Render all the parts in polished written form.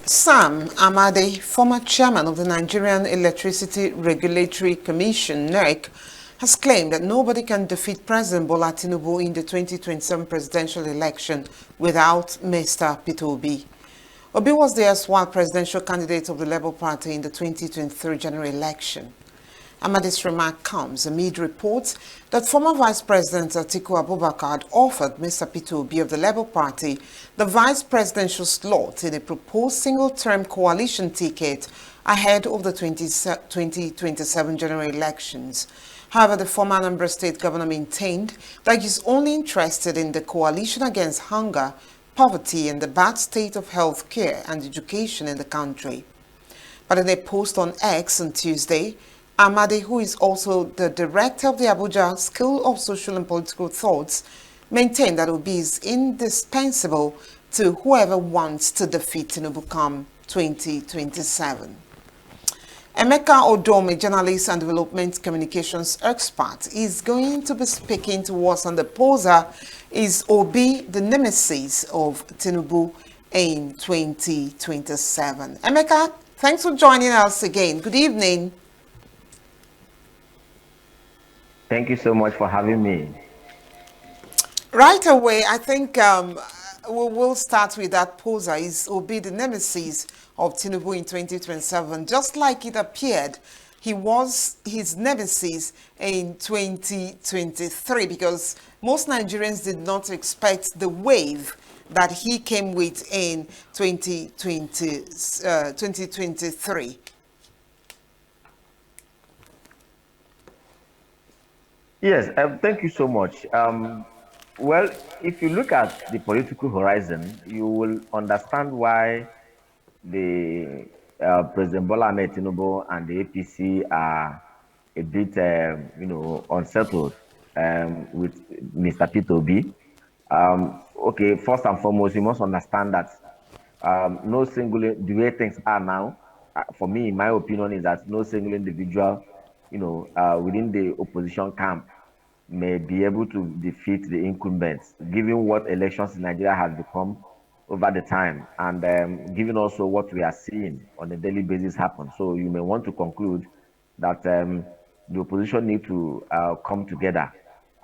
Sam Amade, former chairman of the Nigerian Electricity Regulatory Commission, NERC, has claimed that nobody can defeat President Bola Tinubu in the 2027 presidential election without Mr. Peter Obi. Obi was the erstwhile presidential candidate of the Labour Party in the 2023 general election. Amade's remark comes amid reports that former Vice President Atiku Abubakar had offered Mr. Peter Obi of the Labour Party the vice presidential slot in a proposed single-term coalition ticket ahead of the 2027 general elections. However, the former Anambra State governor maintained that he is only interested in the coalition against hunger, poverty, and the bad state of health care and education in the country. But in a post on X on Tuesday, Amade, who is also the director of the Abuja School of Social and Political Thoughts, maintained that Obi is indispensable to whoever wants to defeat Tinubu come 2027. Emeka Odom, a journalist and development communications expert, is going to be speaking to us on the poser is Obi the Nemesis of Tinubu in 2027. Emeka, thanks for joining us again. Good evening. Thank you so much for having me. Right away, I think we'll start with that poser. Is Obi the Nemesis of Tinubu in 2027? Just like it appeared, he was his nemesis in 2023 because most Nigerians did not expect the wave that he came with in 2023. Yes, thank you so much. Well, if you look at the political horizon, you will understand why the President Bola Ahmed Tinubu and the APC are a bit, unsettled with Mr. Peter Obi. Okay, first and foremost, you must understand that no single, the way things are now, for me, in my opinion, is that no single individual, within the opposition camp may be able to defeat the incumbents, given what elections in Nigeria has become over the time, and given also what we are seeing on a daily basis happen. So you may want to conclude that the opposition need to come together.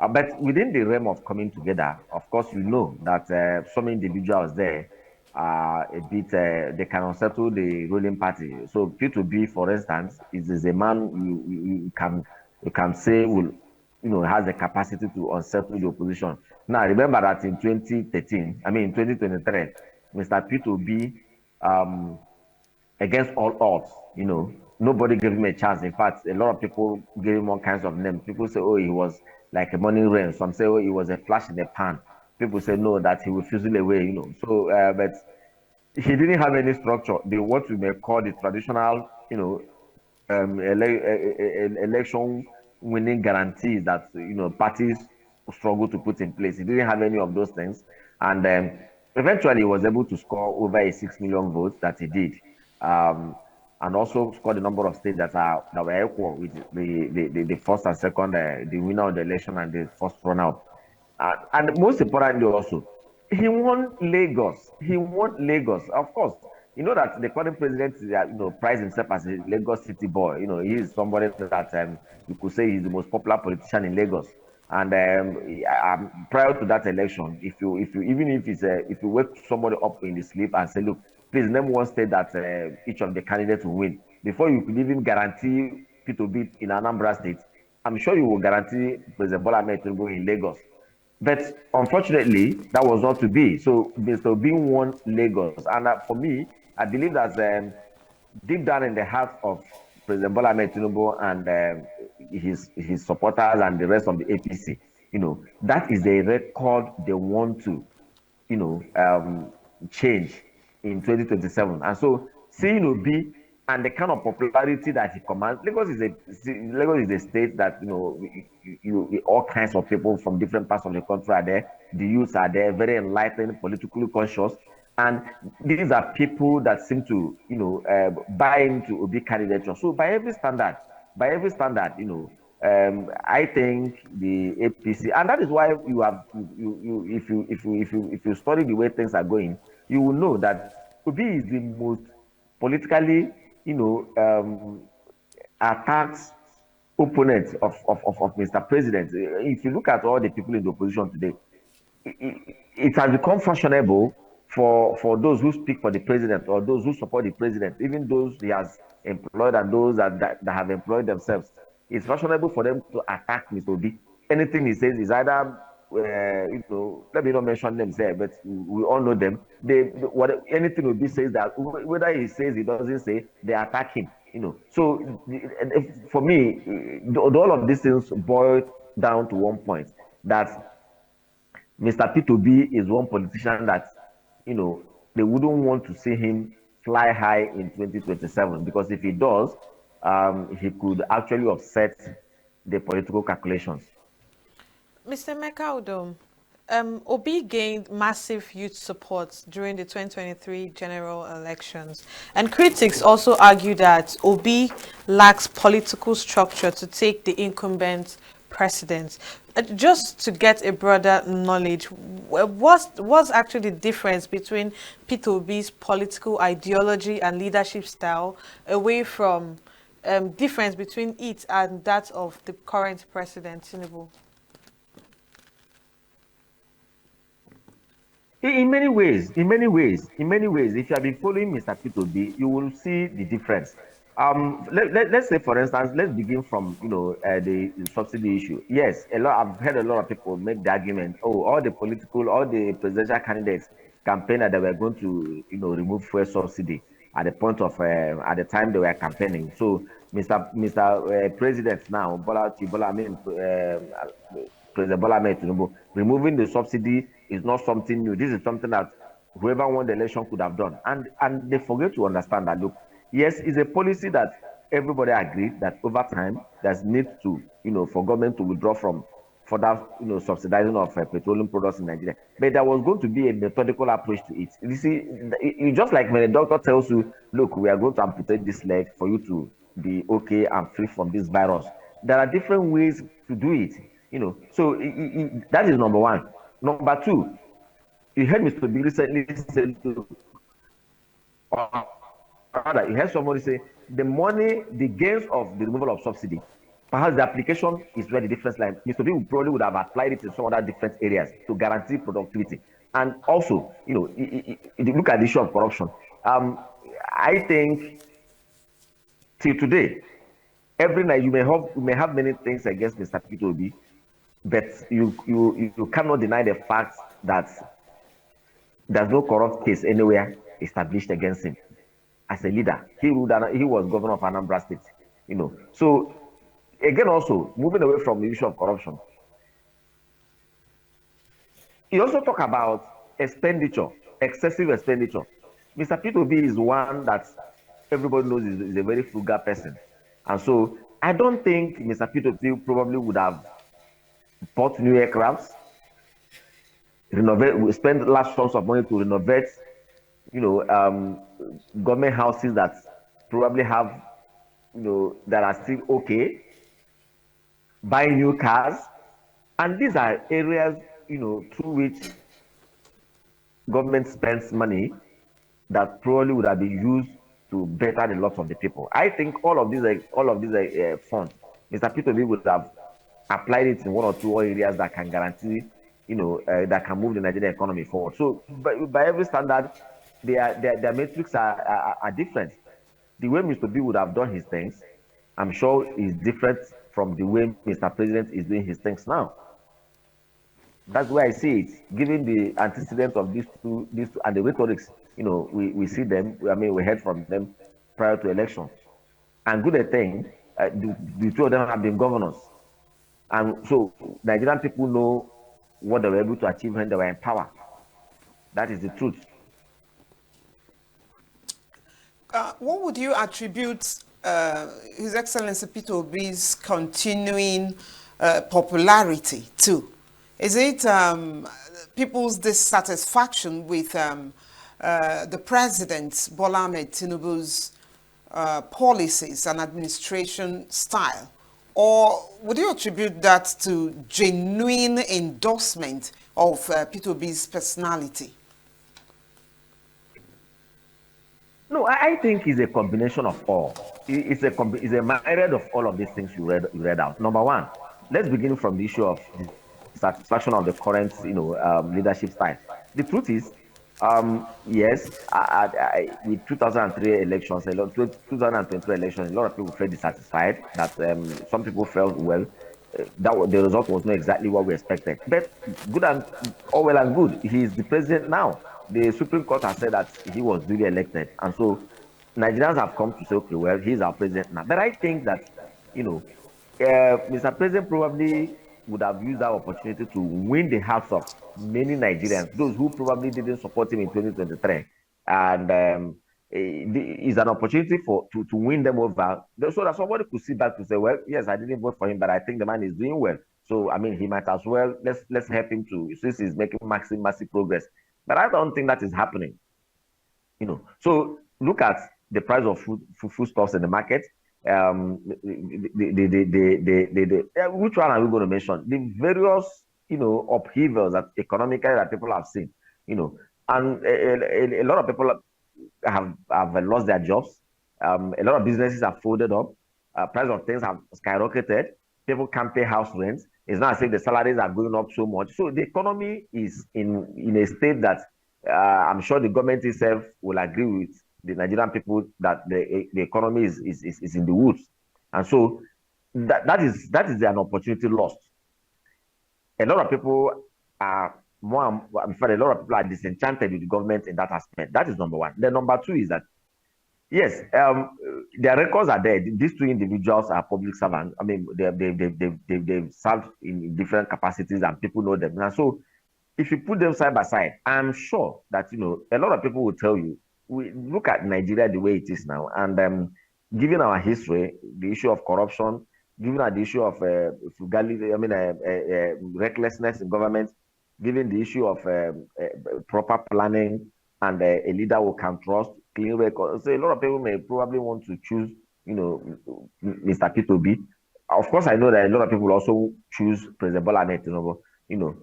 But within the realm of coming together, of course, you know that some individuals there are a bit, they can unsettle the ruling party. So P2B, for instance, is a man you can say will, has the capacity to unsettle the opposition. Now, remember that in 2013, I mean, 2023, Mr. P2B, against all odds, nobody gave him a chance. In fact, a lot of people gave him all kinds of names. People say, oh, he was like a money rain. Some say, oh, he was a flash in the pan. People say, no, that he will fizzle away. So, but he didn't have any structure. What we may call the traditional, election winning guarantees that parties struggle to put in place. He didn't have any of those things, and eventually he was able to score over a 6 million votes that he did, and also scored a number of states that were equal with the first and second, the winner of the election and the first runner-up, and most importantly also, he won Lagos. He won Lagos. Of course, you know that the current president, prides himself as a Lagos city boy. He is somebody that you could say he's the most popular politician in Lagos. And prior to that election, if you even if you wake somebody up in the sleep and say, look, please name one state that each of the candidates will win, before you could even guarantee P2B in Anambra State, I'm sure you will guarantee President Bola Ahmed Tinubu in Lagos. But unfortunately, that was not to be. So Mr. Obi won Lagos. And for me, I believe that deep down in the heart of President Bola Ahmed Tinubu and his supporters and the rest of the APC, that is a record they want to, change in 2027. And so seeing Obi and the kind of popularity that he commands, Lagos is a state that all kinds of people from different parts of the country are there. The youths are there, very enlightened, politically conscious, and these are people that seem to buy into Obi candidature. So by every standard, I think the APC, and that is why if you study the way things are going, you will know that Obi is the most politically, attacked opponent of Mr. President. If you look at all the people in the opposition today, it has become fashionable for those who speak for the president or those who support the president, even those he has employed and those that have employed themselves. It's fashionable for them to attack Mr. Obi. Anything he says is either, let me not mention names there, but we all know them. What anything Obi says, that whether he says he doesn't say, they attack him. So for me, all of these things boil down to one point, that Mr. P2B is one politician that, they wouldn't want to see him fly high in 2027, because if he does, he could actually upset the political calculations. Mr. Emeka Odom, Obi gained massive youth support during the 2023 general elections, and critics also argue that Obi lacks political structure to take the incumbent president. Just to get a broader knowledge, what's actually the difference between Peter Obi's political ideology and leadership style, away from difference between it and that of the current president, Tinubu? In many ways, if you have been following Mr. P2B, you will see the difference. Let's say, for instance, let's begin from the subsidy issue. Yes, I've heard a lot of people make the argument, oh, all the presidential candidates campaign that they were going to remove fuel subsidy at the point of at the time they were campaigning. So Mr. President now, President Bola Ahmed Tinubu, removing the subsidy is not something new. This is something that whoever won the election could have done. And they forget to understand that, look, yes, it's a policy that everybody agreed that over time there's need to, for government to withdraw from further, subsidizing of petroleum products in Nigeria. But there was going to be a methodical approach to it. You see, it's just like when a doctor tells you, look, we are going to amputate this leg for you to be okay and free from this virus. There are different ways to do it. So that is number one. Number two, you heard Mr. B recently say, rather, you heard somebody say, the gains of the removal of subsidy, perhaps the application is where the difference lies. Mr. B would have applied it in some other different areas to guarantee productivity. And also, if you look at the issue of corruption, I think till today, every night you may have many things against Mr. P2B, but you cannot deny the fact that there's no corrupt case anywhere established against him. As a leader, he was governor of Anambra State. So again, also moving away from the issue of corruption, he also talk about expenditure, excessive expenditure. Mr. P2B is one that everybody knows is a very frugal person, and so I don't think Mr. P2B probably would have bought new aircrafts, spend large sums of money to renovate, government houses that probably have, that are still okay, buy new cars. And these are areas, through which government spends money that probably would have been used to better the lot of the people. I think all of these funds, Mr. P2B would have applied it in one or two areas that can guarantee, that can move the Nigerian economy forward. So by every standard, their metrics are different. The way Mr. B would have done his things, I'm sure, is different from the way Mr. President is doing his things now. That's why I see it, given the antecedents of these two, and the rhetorics, we see them, we heard from them prior to election. And good thing, the two of them have been governors. And so Nigerian people know what they were able to achieve when they were in power. That is the truth. What would you attribute His Excellency Peter Obi's continuing popularity to? Is it people's dissatisfaction with the President Bola Ahmed Tinubu's policies and administration style? Or would you attribute that to genuine endorsement of Peter Obi's personality? No, I think it's a combination of all. It's a myriad of all of these things you read out. Number one, let's begin from the issue of the satisfaction of the current, leadership style. The truth is, yes, with 2003 elections, 2023 elections, a lot of people felt dissatisfied. That some people felt well, the result was not exactly what we expected. But good and all well and good, he is the president now. The Supreme Court has said that he was duly elected, and so Nigerians have come to say, okay, well, he's our president now. But I think that, you know, Mr. President probably would have used that opportunity to win the hearts of many Nigerians, those who probably didn't support him in 2023, and is an opportunity to win them over, so that somebody could sit back to say, well, yes, I didn't vote for him, but I think the man is doing well. So I mean, he might as well let's help him to, since he's making massive progress. But I don't think that is happening. So look at the price of foodstuffs in the market. Which one are we going to mention? The various, upheavals that economically that people have seen, and a lot of people have lost their jobs. A lot of businesses have folded up. Price of things have skyrocketed. People can't pay house rent. It's not as if the salaries are going up so much. So the economy is in a state that I'm sure the government itself will agree with the Nigerian people that the economy is in the woods. And so that is an opportunity lost. A lot of people are in fact, a lot of people are disenchanted with the government in that aspect. That is number one. Then number two is that, yes, their records are there. These two individuals are public servants. I mean, they've served in different capacities, and people know them. And so, if you put them side by side, I'm sure that a lot of people will tell you, we look at Nigeria the way it is now, and given our history, the issue of corruption, given the issue of frugality, recklessness in government, given the issue of proper planning and a leader who can trust, clean record. So a lot of people may probably want to choose, Mr. P2B. Of course, I know that a lot of people also choose President Bola Ahmed Tinubu,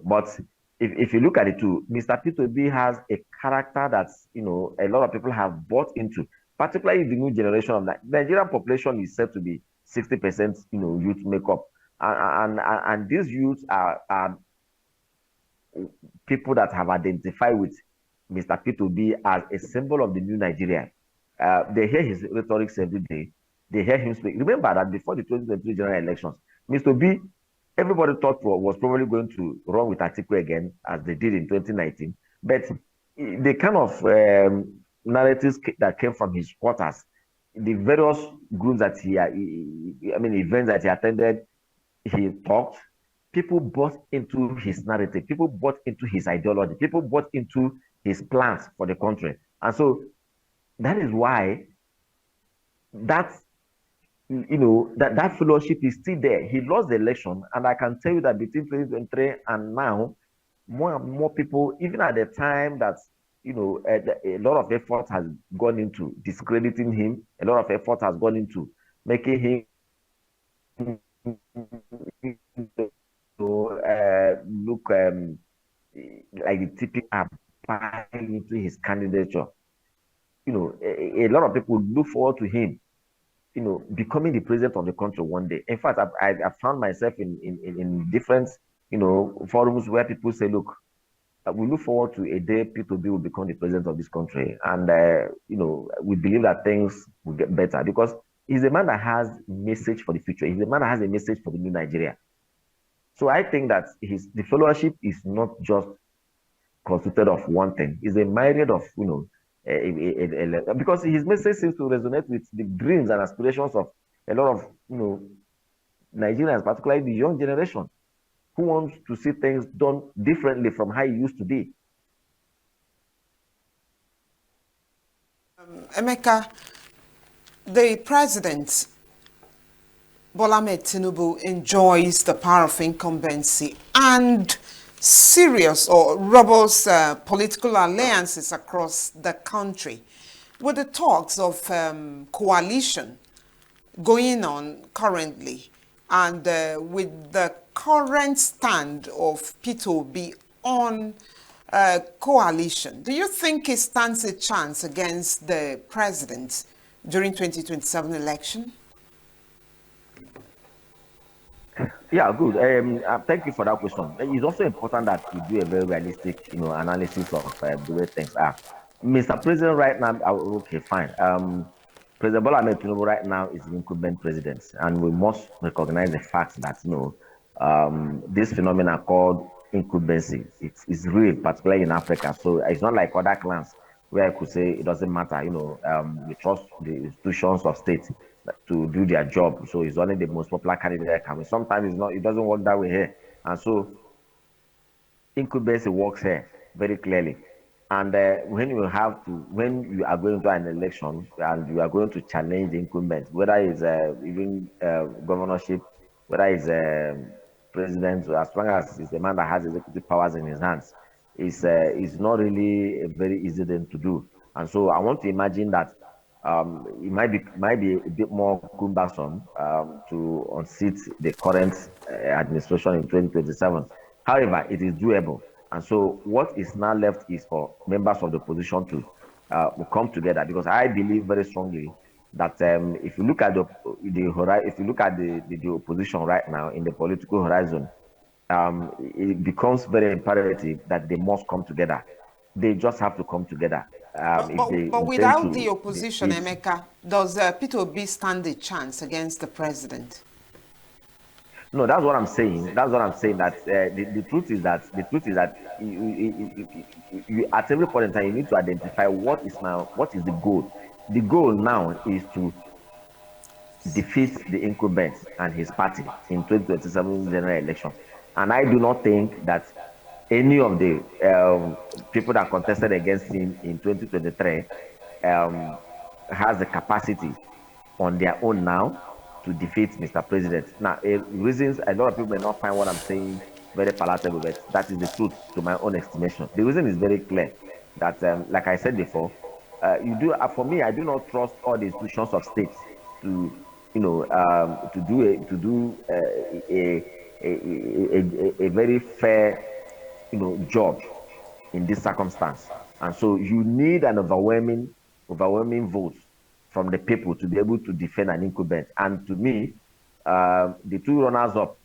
but if you look at it too, Mr. P2B has a character that's, a lot of people have bought into, particularly the new generation of that. The Nigerian population is said to be 60%, youth makeup. And these youths are people that have identified with Mr. P2B as a symbol of the new Nigeria. They hear his rhetorics every day. They hear him speak. Remember that before the 2023 general elections, Mr. B, everybody thought was probably going to run with Atiku again, as they did in 2019. But the kind of narratives that came from his quarters, the various groups that events that he attended, he talked, people bought into his narrative, people bought into his ideology, people bought into his plans for the country. And so that is why that fellowship is still there. He lost the election, and I can tell you that between 2023 and now, more and more people, even at the time that a lot of effort has gone into discrediting him, a lot of effort has gone into making him look like the typical into his candidature. A lot of people look forward to him, becoming the president of the country one day. In fact, I found myself in different, forums where people say, look, we look forward to a day P2B will become the president of this country. And, we believe that things will get better because he's a man that has a message for the future. He's a man that has a message for the new Nigeria. So I think that the fellowship is not just constituted of one thing. It's a myriad of, because his message seems to resonate with the dreams and aspirations of a lot of, Nigerians, particularly the young generation, who wants to see things done differently from how it used to be. Emeka, the president, Bola Ahmed Tinubu, enjoys the power of incumbency and serious or robust political alliances across the country. With the talks of coalition going on currently, and with the current stand of P2B on coalition. Do you think it stands a chance against the president during 2027 election? Yeah, good. Thank you for that question. It's also important that we do a very realistic, analysis of the way things are. Mr. President, right now, okay, fine. President Bola Ahmed Tinubu right now is the incumbent president, and we must recognize the fact that this phenomenon called incumbency it's real, particularly in Africa. So it's not like other clans where I could say it doesn't matter. We trust the institutions of state to do their job. So he's only the most popular candidate coming. Sometimes it's not. It doesn't work that way here, and so incumbency works here very clearly. And when you are going to an election and you are going to challenge the incumbent, whether it's even governorship, whether it's president, as long as it's the man that has executive powers in his hands, it's not really a very easy thing to do. And so I want to imagine that it might be a bit more cumbersome to unseat the current administration in 2027. However, it is doable. And so what is now left is for members of the opposition to come together, because I believe very strongly that if you look at the opposition right now in the political horizon, it becomes very imperative that they must come together. They just have to come together. If they But intend without to the opposition, defeat. Emeka, does Peter Obi stand a chance against the president? No, that's what I'm saying. That's what I'm saying. That the truth is that you at every point in time you need to identify what is the goal. The goal now is to defeat the incumbent and his party in 2027 general election. And I do not think that any of the people that contested against him in 2023 has the capacity on their own now to defeat Mr. President. Now, reasons a lot of people may not find what I'm saying very palatable, but that is the truth to my own estimation. The reason is very clear that, like I said before, for me, I do not trust all the institutions of states to, a very fair, job in this circumstance. And so you need an overwhelming vote from the people to be able to defend an incumbent. And to me, the two runners-up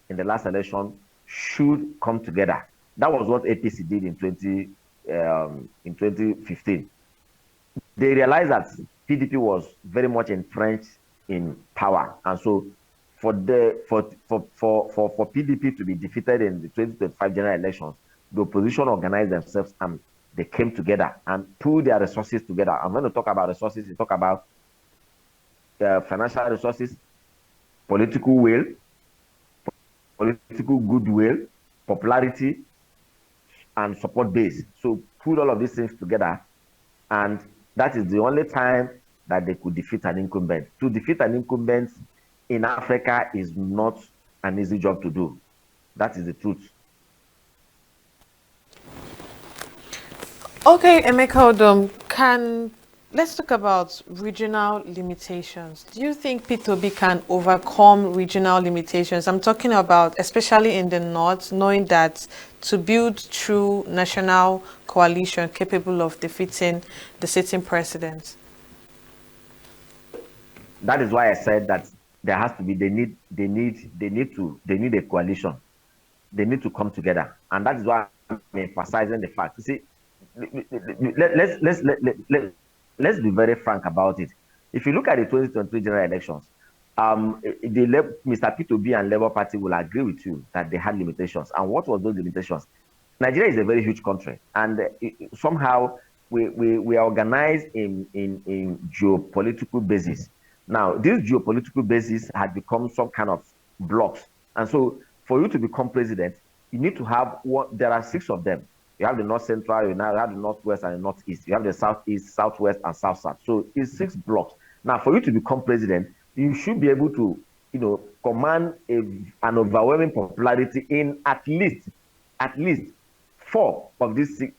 in the last election should come together. That was what APC did in 2015. They realized that PDP was very much entrenched in power, and so for PDP to be defeated in the 2025 general elections, the opposition organized themselves and they came together and pulled their resources together. I'm going to talk about resources. You talk about financial resources, political will, political goodwill, popularity, and support base. So put all of these things together, and that is the only time that they could defeat an incumbent. To defeat an incumbent in Africa is not an easy job to do. That is the truth. Okay, Emeka Odom, let's talk about regional limitations. Do you think P2B can overcome regional limitations? I'm talking about, especially in the north, knowing that to build true national coalition capable of defeating the sitting president. That is why I said that there has to be. They need a coalition. They need to come together, and that is why I'm emphasizing the fact. You see, let's be very frank about it. If you look at the 2023 general elections, Mr. P2B and Labour Party will agree with you that they had limitations. And what was those limitations? Nigeria is a very huge country, and somehow we are organized in geopolitical basis. Now, this geopolitical basis had become some kind of blocks, and so for you to become president, you need to have there are 6 of them. You have the North Central, you have the Northwest and the Northeast. You have the Southeast, Southwest, and South South. So it's 6 blocks. Now, for you to become president, you should be able to, command an overwhelming popularity in at least 4 of these 6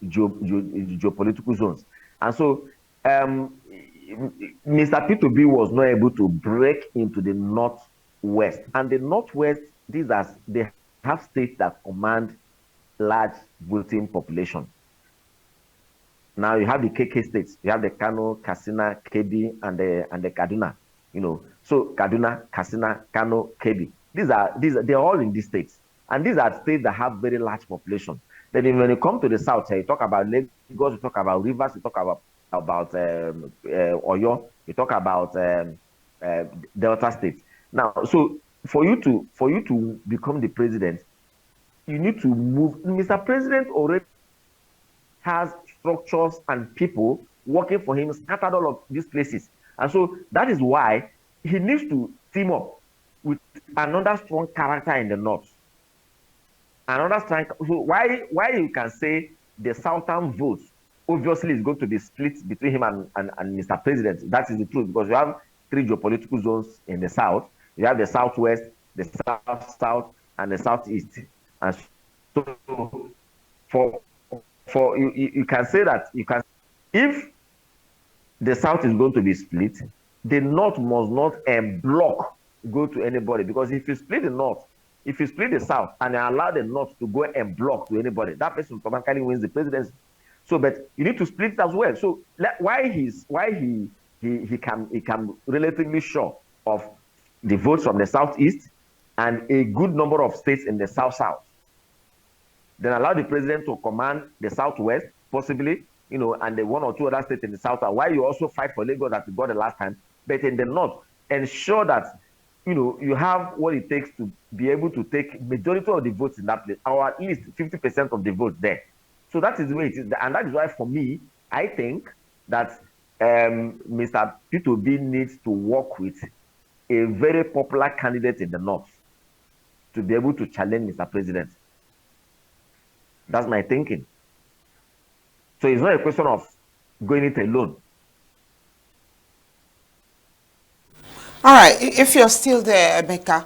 geopolitical zones. And so, Mr. P2B was not able to break into the Northwest. And the Northwest, they have states that command large voting population. Now you have the KK states, you have the Kano, Katsina, Kebbi, and the Kaduna. So Kaduna, Katsina, Kano, Kebbi. They're all in these states, and these are states that have very large population. Then when you come to the south, you talk about Lagos, you talk about Rivers, you talk about Oyo, you talk about Delta State. Now, so for you to become the president, you need to move. Mr. President already has structures and people working for him scattered all of these places. And so that is why he needs to team up with another strong character in the north. Another strong, so why you can say the southern votes obviously is going to be split between him and Mr. President. That is the truth, because you have three geopolitical zones in the south. You have the southwest, the south, and the southeast. And so for you can say that if the south is going to be split, the north must not block go to anybody, because if you split the north, if you split the south and allow the north to go and block to anybody, that person automatically wins the presidency. So, but you need to split it as well. So why he can relatively sure of the votes from the southeast and a good number of states in the south. Then allow the president to command the southwest, possibly, and the one or two other states in the south. Why you also fight for Lagos that you got the last time, but in the north, ensure that you have what it takes to be able to take majority of the votes in that place, or at least 50% of the votes there. So that is the way it is, and that is why, for me, I think that Mr. P2B needs to work with a very popular candidate in the north to be able to challenge Mr. President. That's my thinking. So it's not a question of going it alone. All right, if you're still there, Emeka,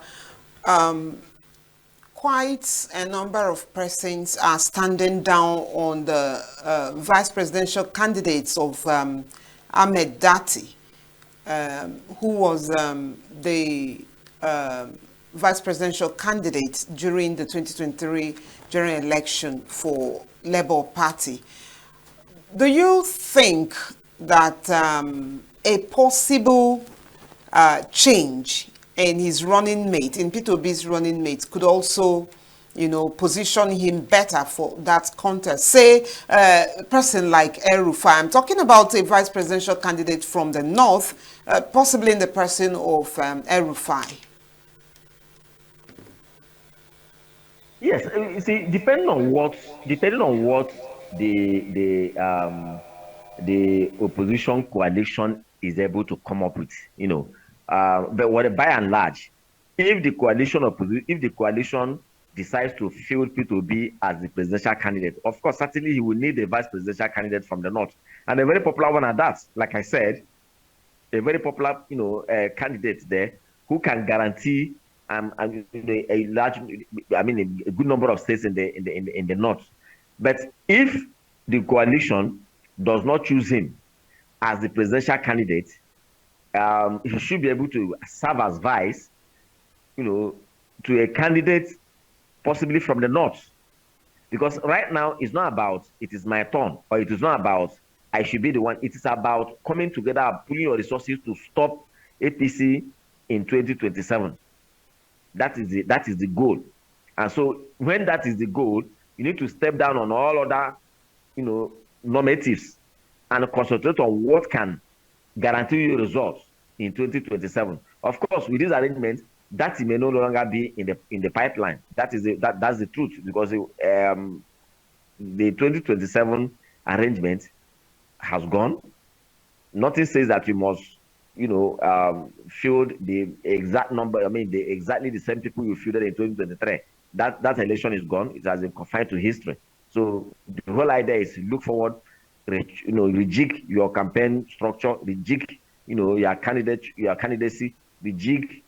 quite a number of persons are standing down on the vice presidential candidates of Ahmed Dati, who was the vice presidential candidate during the 2023 general election for Labour Party. Do you think that a possible change in his running mate, in P2B's running mate, could also, position him better for that contest? Say a person like El-Rufai. I'm talking about a vice presidential candidate from the north, possibly in the person of El-Rufai. Yes, you see, depending on what the opposition coalition is able to come up with, but by and large, if the coalition decides to field P2B as the presidential candidate, of course, certainly he will need a vice presidential candidate from the north, and a very popular one at that. Like I said, a very popular, candidate there who can guarantee a good number of states in the north. But if the coalition does not choose him as the presidential candidate, he should be able to serve as vice, to a candidate possibly from the north. Because right now it's not about it is my turn, or it is not about I should be the one. It is about coming together and pulling your resources to stop APC in 2027. That is the goal. And so when that is the goal, you need to step down on all other, normatives and concentrate on what can guarantee you results in 2027. Of course, with this arrangement, that may no longer be in the pipeline. That's the truth, because the 2027 arrangement has gone. Nothing says that you must field the exact number, exactly the same people you fielded in 2023. That election is gone. It has been confined to history. So the whole idea is to look forward, rejig your campaign structure, rejig, your candidacy, rejig,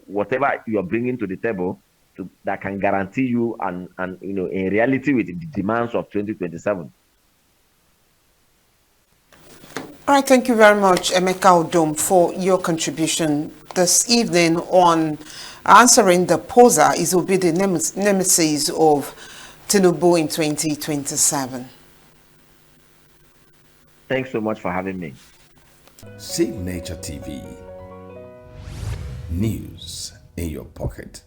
whatever you are bringing to the table that can guarantee you and in reality with the demands of 2027. All right, thank you very much, Emeka Odom, for your contribution this evening on answering the poser. Is Obi the Nemesis of Tinubu in 2027? Thanks so much for having me. Signature TV. News in your pocket.